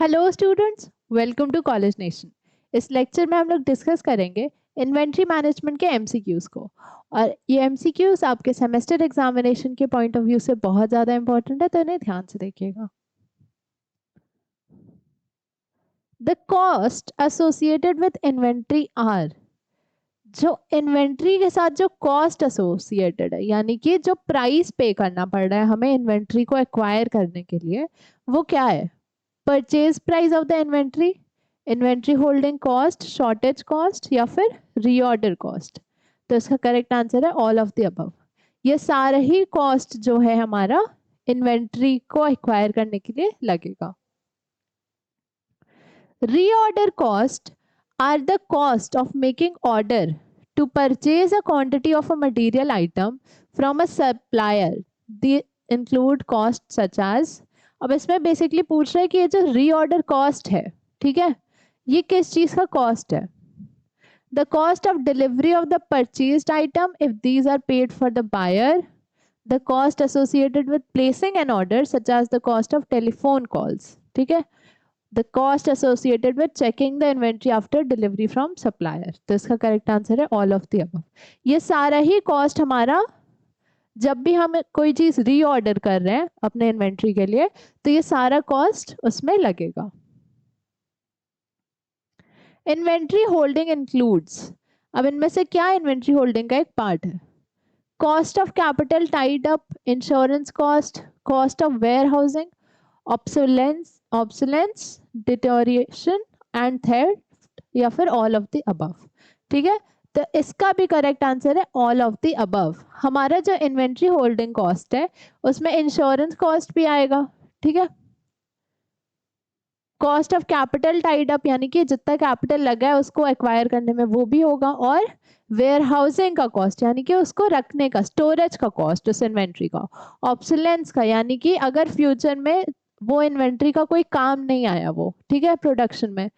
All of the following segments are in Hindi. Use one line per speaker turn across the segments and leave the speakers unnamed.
Hello students, welcome to College Nation. इस लेक्चर में हम लोग डिस्कस करेंगे इन्वेंट्री मैनेजमेंट के एमसीक्यूज को। और ये एमसीक्यूज आपके सेमेस्टर एग्जामिनेशन के पॉइंट ऑफ व्यू से बहुत ज़्यादा इंपॉर्टेंट है, तो इन्हें ध्यान से देखिएगा। The cost associated with inventory are, जो इन्वेंट्री के साथ जो कॉस्ट एसोसिएटेड है, यानी कि जो प्राइस पे करना पड़ रहा है हमें इन्वेंट्री को एक्वायर करने के लिए, वो क्या है? Purchase price of the inventory, inventory holding cost, shortage cost, या फिर रीऑर्डर कॉस्ट। तो इसका करेक्ट आंसर है ऑल ऑफ द अबव। ये सारे ही कॉस्ट जो है हमारा इन्वेंट्री को एक्वायर करने के लिए लगेगा। Reorder cost are the cost of making order to purchase a quantity of a material item from a supplier. They include costs such as, अब इसमें बेसिकली पूछ रहा है कि ये जो रीऑर्डर कॉस्ट है, ठीक है, ये किस चीज का कॉस्ट है? The cost of delivery of the purchased item if these are paid for the buyer, the cost associated with placing an order such as the cost of telephone calls, ठीक है, the cost associated with checking the inventory after delivery from supplier। तो इसका करेक्ट आंसर है ऑल ऑफ द अबव। ये सारा ही कॉस्ट हमारा जब भी हम कोई चीज रीऑर्डर कर रहे हैं अपने इन्वेंट्री के लिए, तो ये सारा कॉस्ट उसमें लगेगा। इन्वेंट्री होल्डिंग इंक्लूड्स, अब इनमें से क्या इन्वेंट्री होल्डिंग का एक पार्ट है? Cost of capital tied up, insurance cost, cost of warehousing, obsolescence, deterioration and theft, या फिर ऑल ऑफ द अबव। ठीक है, तो इसका भी करेक्ट आंसर है ऑल ऑफ द अबव। हमारा जो इन्वेंट्री होल्डिंग कॉस्ट है उसमें इंश्योरेंस कॉस्ट भी आएगा, ठीक है, cost of capital tied up यानी कि जितना कैपिटल लगा है उसको एक्वायर करने में वो भी होगा, और वेयर हाउसिंग का कॉस्ट यानी कि उसको रखने का, स्टोरेज का कॉस्ट उस इन्वेंट्री का, ऑब्सोलेंस का यानी कि अगर फ्यूचर में वो इन्वेंट्री का कोई काम नहीं आया वो, ठीक है, प्रोडक्शन में,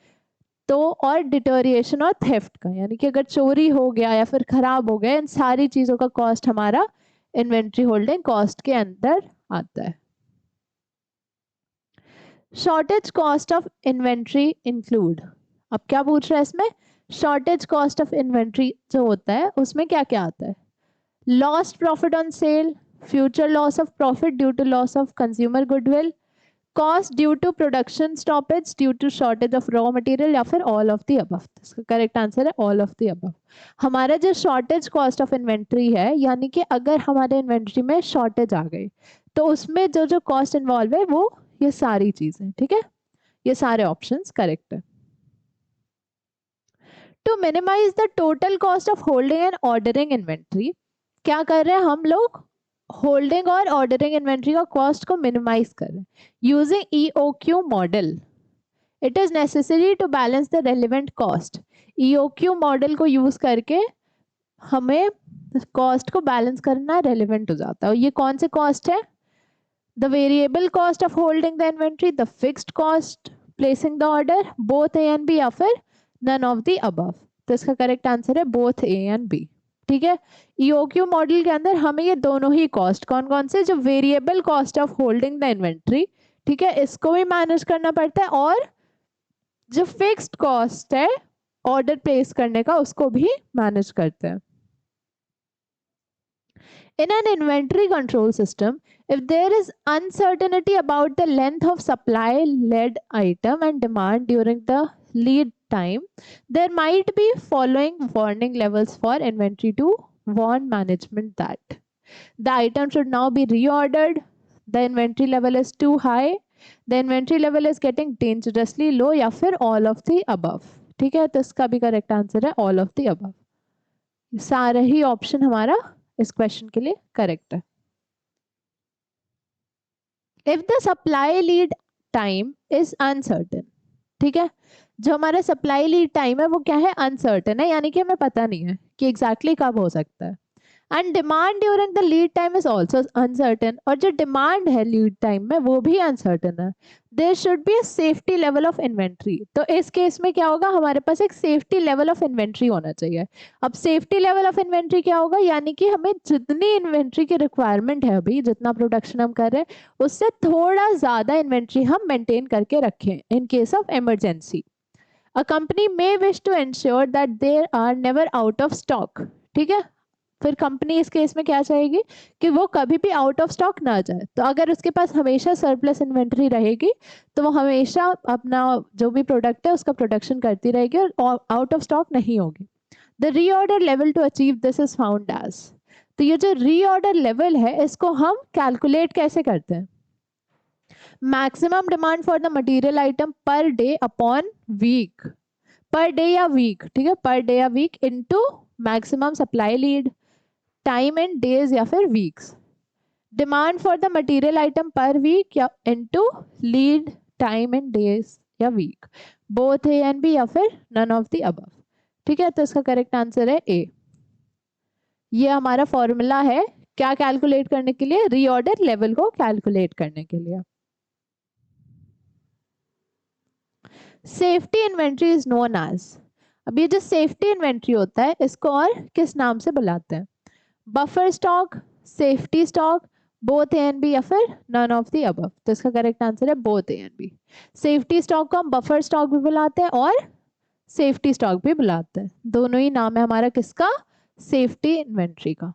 तो, और डिटोरिएशन और थेफ्ट का यानी कि अगर चोरी हो गया या फिर खराब हो गया, इन सारी चीजों का कॉस्ट हमारा इन्वेंट्री होल्डिंग कॉस्ट के अंदर आता है। Shortage cost of inventory include, अब क्या पूछ रहा है इसमें? शॉर्टेज कॉस्ट ऑफ इन्वेंट्री जो होता है उसमें क्या क्या आता है? Lost profit on sale, future loss of profit due to loss of consumer goodwill, cost due to production stoppage due to shortage of raw material, या फिर ऑल ऑफ द अबव। इसका करेक्ट आंसर है ऑल ऑफ द अबव। हमारा जो शॉर्टेज कॉस्ट ऑफ इन्वेंट्री है, यानी कि अगर हमारे इन्वेंट्री में शॉर्टेज आ गई तो उसमें जो जो कॉस्ट इन्वॉल्व है वो ये सारी चीजें, ठीक है, ये सारे ऑप्शंस करेक्ट है। To minimize the total cost of holding and ordering inventory, क्या कर रहे हैं हम लोग? होल्डिंग और ऑर्डरिंग इन्वेंट्री का कॉस्ट को मिनिमाइज कर रहे हैं using EOQ model. It is necessary to balance the relevant cost. EOQ model को यूज करके हमें कॉस्ट को बैलेंस करना रेलिवेंट हो जाता है। और ये कौन से कॉस्ट है? The variable cost of holding the inventory, the fixed cost placing the order, both A and B, या फिर नन ऑफ द अबव। तो इसका करेक्ट आंसर है बोथ ए एंड बी, ठीक है। ईओक्यू मॉडल के अंदर हमें ये दोनों ही कॉस्ट, कौन कौन से? जो variable cost of holding the inventory, ठीक है, इसको भी मैनेज करना पड़ता है, और जो फिक्स्ड कॉस्ट है ऑर्डर प्लेस करने का उसको भी मैनेज करते हैं। In an inventory control system, if there is uncertainty about the length of supply lead item and demand during the lead time, there might be following warning levels for inventory to warn management that the item should now be reordered, the inventory level is too high, the inventory level is getting dangerously low, या फिर all of the above। ठीक है, तो इसका भी करेक्ट आंसर है all of the above। सारे ही ऑप्शन हमारा इस क्वेश्चन के लिए करेक्ट है। If the supply lead time is uncertain, ठीक है, जो हमारा सप्लाई लीड टाइम है वो क्या है? अनसर्टेन है, यानी कि हमें पता नहीं है कि एग्जैक्टली कब हो सकता है। And demand during the lead time is also uncertain, और जो डिमांड है लीड टाइम में वो भी अनसर्टेन है. There should be a safety level of inventory. तो इस केस में क्या होगा, हमारे पास एक सेफ्टी लेवल ऑफ इन्वेंट्री होना चाहिए. अब सेफ्टी लेवल ऑफ इन्वेंट्री क्या होगा, यानी कि हमें जितनी इन्वेंट्री की रिक्वायरमेंट है अभी, जितना प्रोडक्शन हम कर रहे हैं उससे थोड़ा ज्यादा इन्वेंट्री हम मेंटेन करके रखें in case of emergency. A company may wish to ensure that there are never out of stock. ठीक है, फिर कंपनी इस केस में क्या चाहेगी कि वो कभी भी आउट ऑफ स्टॉक ना जाए. तो अगर उसके पास हमेशा सरप्लस इन्वेंट्री रहेगी तो वो हमेशा अपना जो भी प्रोडक्ट है उसका प्रोडक्शन करती रहेगी और आउट ऑफ स्टॉक नहीं होगी. The reorder level to achieve this is found as. तो ये जो रीऑर्डर लेवल है इसको हम कैलकुलेट कैसे करते हैं, maximum demand for the material item per day upon week, per day या वीक, ठीक है, पर डे या week into maximum supply lead time in days या फिर weeks. Demand for the material item per week या into lead time in days या week, both A and B या फिर नन ऑफ द अबव. ठीक है, तो इसका करेक्ट आंसर है ए. ये हमारा फॉर्मूला है क्या कैलकुलेट करने के लिए, रीऑर्डर लेवल को कैलकुलेट करने के लिए. Safety inventory is known as. अब ये जो सेफ्टी इन्वेंट्री होता है इसको और किस नाम से बुलाते हैं, buffer stock, safety stock, both A and B या फिर नन ऑफ द अबव. तो इसका करेक्ट आंसर है both A and B. Safety stock को हम बफर स्टॉक भी बुलाते हैं और सेफ्टी स्टॉक भी बुलाते हैं. दोनों ही नाम है हमारा किसका, सेफ्टी इन्वेंट्री का.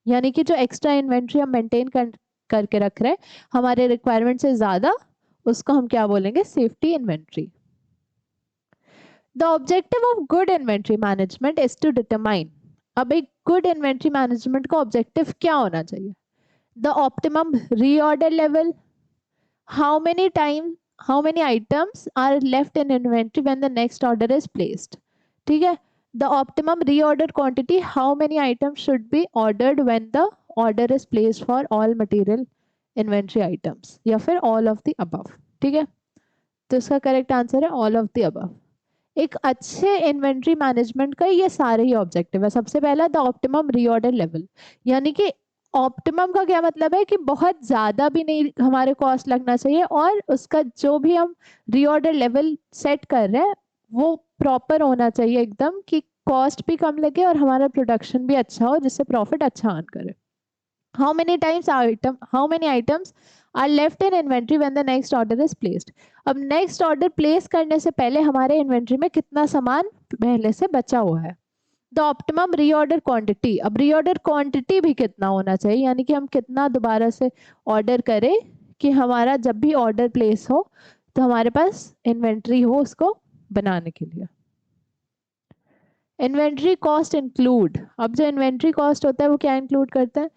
यानी कि जो एक्स्ट्रा इन्वेंट्री हम मेंटेन करके रख रहे हैं हमारे रिक्वायरमेंट से ज्यादा, उसको हम क्या बोलेंगे, safety inventory. The objective of good inventory management is to determine. अब एक गुड इन्वेंट्री मैनेजमेंट का ऑब्जेक्टिव क्या होना चाहिए, the optimum reorder level, how many items are left in inventory when the next order is placed. ठीक है, the optimum reorder quantity, how many items should be ordered when the order is placed for all material inventory items या फिर ऑल ऑफ द अबव. ठीक है, तो इसका करेक्ट आंसर है ऑल ऑफ द अबव. एक अच्छे इन्वेंट्री मैनेजमेंट का ये सारे ही ऑब्जेक्टिव है. सबसे पहला द ऑप्टिमम रीऑर्डर लेवल, यानी कि ऑप्टिमम का क्या मतलब है कि बहुत ज्यादा भी नहीं हमारे कॉस्ट लगना चाहिए और उसका जो भी हम रीऑर्डर लेवल सेट कर रहे हैं वो प्रॉपर होना चाहिए एकदम, कि कॉस्ट भी कम लगे और हमारा प्रोडक्शन भी अच्छा हो जिससे प्रॉफिट अच्छा अर्न करे. How many items are left in inventory when the next order is placed. अब नेक्स्ट ऑर्डर प्लेस करने से पहले हमारे इन्वेंट्री में कितना सामान पहले से बचा हुआ है. द ऑप्टिमम रीऑर्डर क्वांटिटी, अब रीऑर्डर क्वांटिटी भी कितना होना चाहिए, यानी कि हम कितना दोबारा से ऑर्डर करें कि हमारा जब भी ऑर्डर प्लेस हो तो हमारे पास इन्वेंट्री हो उसको बनाने के लिए. इन्वेंट्री कॉस्ट इंक्लूड, अब जो इन्वेंट्री कॉस्ट होता है वो क्या इंक्लूड करता है,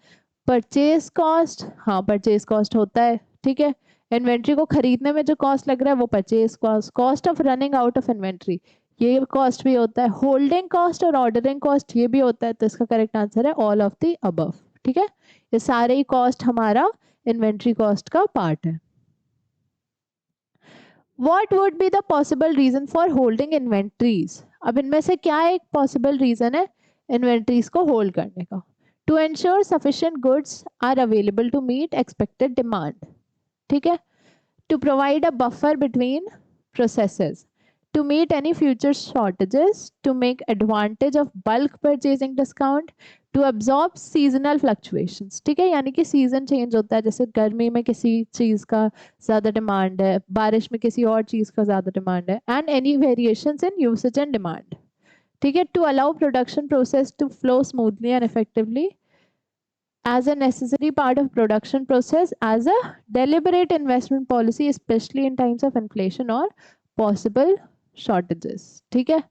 परचेज कॉस्ट. हाँ, परचेज कॉस्ट होता है. ठीक है, इन्वेंट्री को खरीदने में जो कॉस्ट लग रहा है वो purchase cost. Cost of running out of inventory, ये कॉस्ट भी होता है. होल्डिंग कॉस्ट और ऑर्डरिंग कॉस्ट ये भी होता है. तो इसका करेक्ट आंसर है ऑल ऑफ द अबव. ठीक है, ये सारे ही कॉस्ट हमारा इन्वेंट्री कॉस्ट का पार्ट है. What would be the possible reason for holding inventories? अब इनमें से क्या एक possible reason है inventories को hold करने का? To ensure sufficient goods are available to meet expected demand. ठीक है? To provide a buffer between processes. To meet any future shortages. To make advantage of bulk purchasing discount. To absorb seasonal fluctuations. ठीक है, यानी कि सीजन चेंज होता है, जैसे गर्मी में किसी चीज का ज्यादा डिमांड है, बारिश में किसी और चीज का ज्यादा डिमांड है. And any variations in usage and demand. ठीक है, to allow production process to flow smoothly and effectively as a necessary part of production process, as a deliberate investment policy, especially in times of inflation or possible shortages. ठीक है,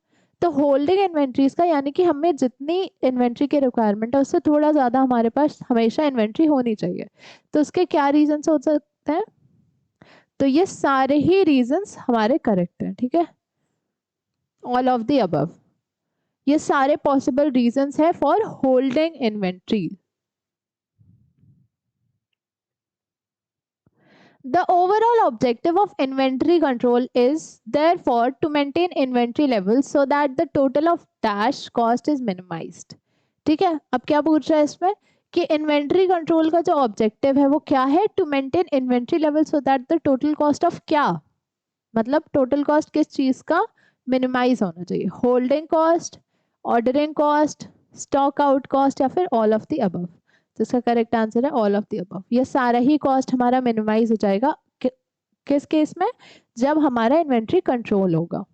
तो होल्डिंग इन्वेंट्रीज का यानी कि हमें जितनी इन्वेंट्री की रिक्वायरमेंट है उससे थोड़ा ज्यादा हमारे पास हमेशा इन्वेंट्री होनी चाहिए. तो उसके क्या रीजन हो सकते हैं, तो ये सारे ही रीजंस हमारे करेक्ट हैं. ठीक है, ऑल ऑफ द अबव, ये सारे पॉसिबल रीजंस है for holding inventory. The overall objective of inventory control is therefore to maintain inventory levels so that the total of dash cost is minimized. ठीक है, अब क्या पूछ रहा है इसमें कि इन्वेंट्री कंट्रोल का जो ऑब्जेक्टिव है वो क्या है, to maintain inventory level so that the total cost of क्या, मतलब टोटल कॉस्ट किस चीज का मिनिमाइज होना चाहिए, holding cost, ordering cost, stock out cost या फिर ऑल ऑफ द अबव। तो इसका करेक्ट आंसर है ऑल ऑफ द अबव। ये सारा ही कॉस्ट हमारा मिनिमाइज हो जाएगा किस केस में, जब हमारा इन्वेंट्री कंट्रोल होगा।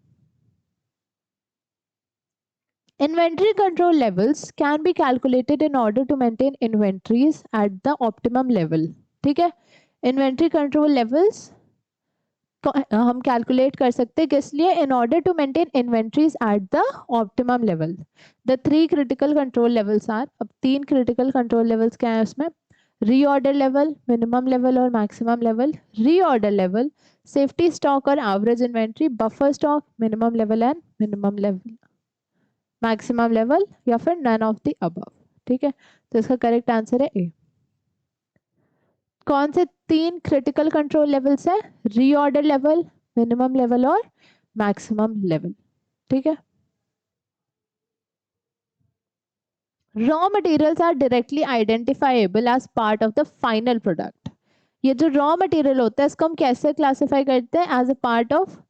Inventory control levels can be calculated in order to maintain inventories at the optimum level. ठीक है, इन्वेंट्री कंट्रोल लेवल्स हम कैलकुलेट कर सकते हैं किस लिए, in order to maintain inventories at the optimum level. The 3 critical control levels are, अब 3 क्रिटिकल कंट्रोल लेवल्स क्या है उसमें, रीऑर्डर लेवल, मिनिमम लेवल और maximum level. Reorder level safety stock और average inventory, buffer stock, minimum level and minimum level, maximum level या फिर नन ऑफ द अबव। ठीक है, तो इसका करेक्ट आंसर है ए। कौन से 3 क्रिटिकल कंट्रोल लेवल्स है, रीऑर्डर लेवल, मिनिमम लेवल और मैक्सिमम लेवल। ठीक है, raw materials are directly identifiable as part of the final product. ये जो रॉ मटेरियल होता है इसको हम कैसे क्लासिफाई करते हैं, as a part of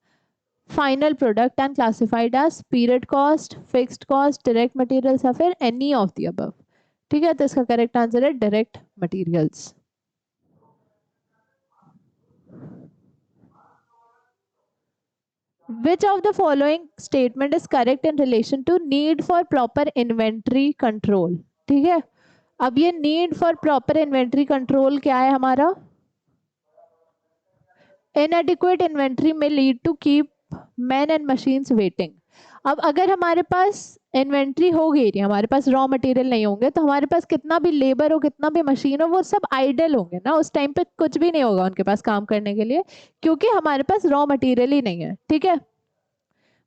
final product and classified as period cost, fixed cost, direct materials या फिर एनी ऑफ द अबव। ठीक है, तो इसका करेक्ट आंसर है direct materials. Which of the following statement is correct in relation to need for proper inventory control? ठीक है, अब ये need for proper inventory control क्या है हमारा, inadequate inventory may lead to keep men and machines waiting। अब अगर हमारे पास इन्वेंट्री हो गई नहीं, हमारे पास रॉ मटेरियल नहीं होंगे, तो हमारे पास कितना भी लेबर हो, कितना भी मशीन हो, वो सब आइडल होंगे ना, उस टाइम पे कुछ भी नहीं होगा उनके पास काम करने के लिए, क्योंकि हमारे पास रॉ मटेरियल ही नहीं है। ठीक है,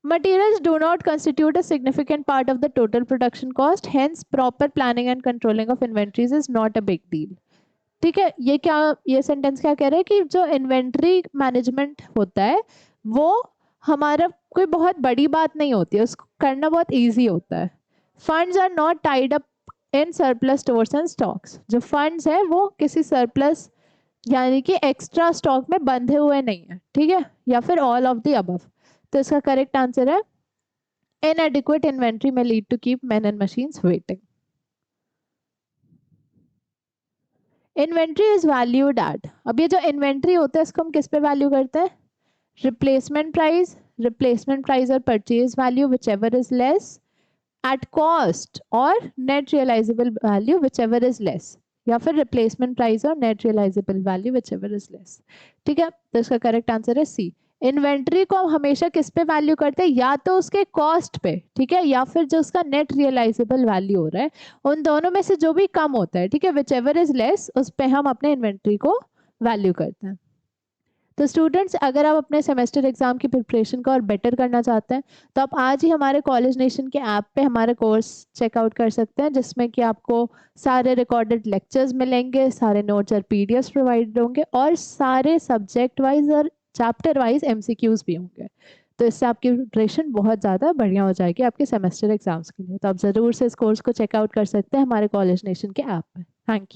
materials do not constitute a significant part of the total production cost, hence proper planning and controlling of inventories is not a big deal। ठीक है, ये क्या, ये सेंटेंस क्या कह रहा है कि जो इन्वेंट्री मैनेजमेंट होता है वो हमारा कोई बहुत बड़ी बात नहीं होती है, उसको करना बहुत इजी होता है। Funds are not tied up in surplus stores and stocks, जो फंड्स है वो किसी सरप्लस यानी कि एक्स्ट्रा स्टॉक में बंधे हुए नहीं है। ठीक है, या फिर ऑल ऑफ द अबव। तो इसका करेक्ट आंसर है inadequate inventory may lead to keep men and machines waiting। Inventory is valued at, अब ये जो इन्वेंट्री होता है इसको हम किस पे वैल्यू करते हैं, रिप्लेसमेंट प्राइस और purchase value whichever is less, at cost और net realisable value whichever is less, या फिर रिप्लेसमेंट प्राइस और net realisable value whichever is less. ठीक है, तो इसका करेक्ट आंसर है सी। इन्वेंट्री को हम हमेशा किस पे वैल्यू करते हैं, या तो उसके कॉस्ट पे, ठीक है, या फिर जो उसका नेट रियलाइजेबल वैल्यू हो रहा है, उन दोनों में से जो भी कम होता है, ठीक है, विच एवर इज लेस, उस पे हम अपने इन्वेंट्री को वैल्यू करते हैं। तो स्टूडेंट्स, अगर आप अपने सेमेस्टर एग्जाम की प्रिपरेशन को और बेटर करना चाहते हैं तो आप आज ही हमारे कॉलेज नेशन के ऐप पे हमारे कोर्स चेकआउट कर सकते हैं, जिसमें कि आपको सारे रिकॉर्डेड लेक्चर्स मिलेंगे, सारे नोट्स और पीडीएफ्स प्रोवाइड होंगे और सारे सब्जेक्ट वाइज और चैप्टर वाइज एमसीक्यूज भी होंगे। तो इससे आपकी प्रिपरेशन बहुत ज़्यादा बढ़िया हो जाएगी आपके सेमेस्टर एग्जाम्स के लिए। तो आप ज़रूर से इस कोर्स को चेकआउट कर सकते हैं हमारे कॉलेज नेशन के ऐप में। Thank you.